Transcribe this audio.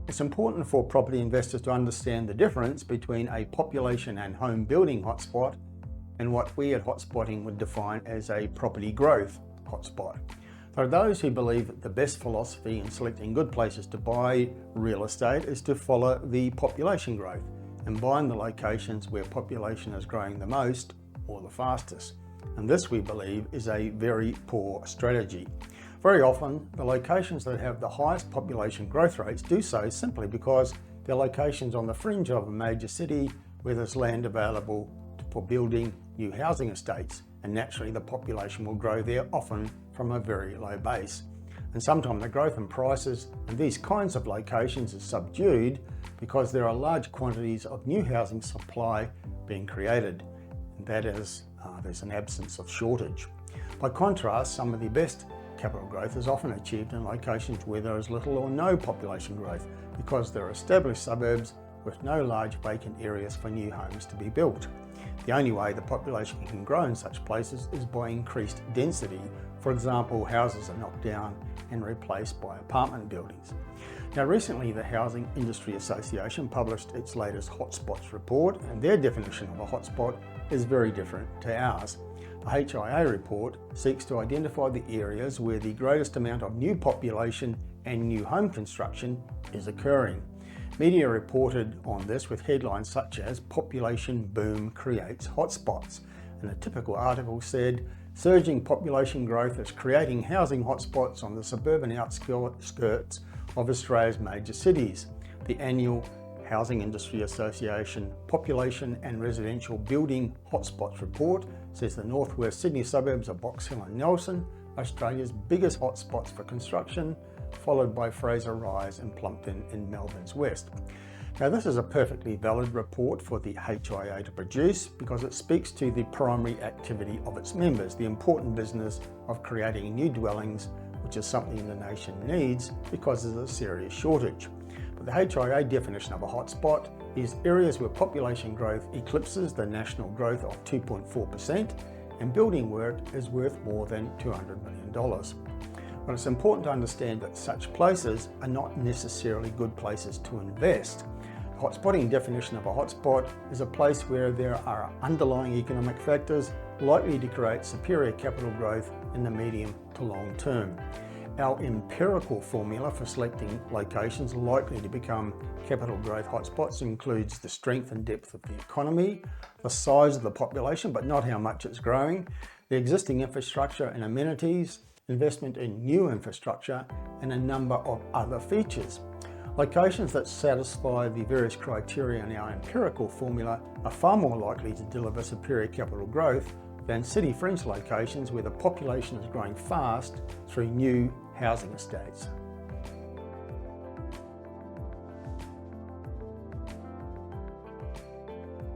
It's important for property investors to understand the difference between a population and home building hotspot and what we at Hotspotting would define as a property growth hotspot. There are those who believe that the best philosophy in selecting good places to buy real estate is to follow the population growth and buy in the locations where population is growing the most or the fastest. And this, we believe, is a very poor strategy. Very often, the locations that have the highest population growth rates do so simply because they're locations on the fringe of a major city where there's land available for building new housing estates, and naturally the population will grow there, often from a very low base. And sometimes the growth in prices in these kinds of locations is subdued because there are large quantities of new housing supply being created. And that is, there's an absence of shortage. By contrast, some of the best capital growth is often achieved in locations where there is little or no population growth because there are established suburbs with no large vacant areas for new homes to be built. The only way the population can grow in such places is by increased density. For example, houses are knocked down and replaced by apartment buildings. Now, recently the Housing Industry Association published its latest Hotspots report, and their definition of a hotspot is very different to ours. The HIA report seeks to identify the areas where the greatest amount of new population and new home construction is occurring. Media reported on this with headlines such as "Population Boom Creates Hotspots," and a typical article said, "Surging population growth is creating housing hotspots on the suburban outskirts of Australia's major cities." The annual Housing Industry Association Population and Residential Building Hotspots report says the northwest Sydney suburbs of Box Hill and Nelson are Australia's biggest hotspots for construction, followed by Fraser Rise and Plumpton in Melbourne's west. Now, this is a perfectly valid report for the HIA to produce because it speaks to the primary activity of its members, the important business of creating new dwellings, which is something the nation needs because there's a serious shortage. But the HIA definition of a hotspot is areas where population growth eclipses the national growth of 2.4% and building work is worth more than $200 million. But it's important to understand that such places are not necessarily good places to invest. The hotspotting definition of a hotspot is a place where there are underlying economic factors likely to create superior capital growth in the medium to long term. Our empirical formula for selecting locations likely to become capital growth hotspots includes the strength and depth of the economy, the size of the population, but not how much it's growing, the existing infrastructure and amenities, investment in new infrastructure, and a number of other features. Locations that satisfy the various criteria in our empirical formula are far more likely to deliver superior capital growth than city fringe locations where the population is growing fast through new housing estates.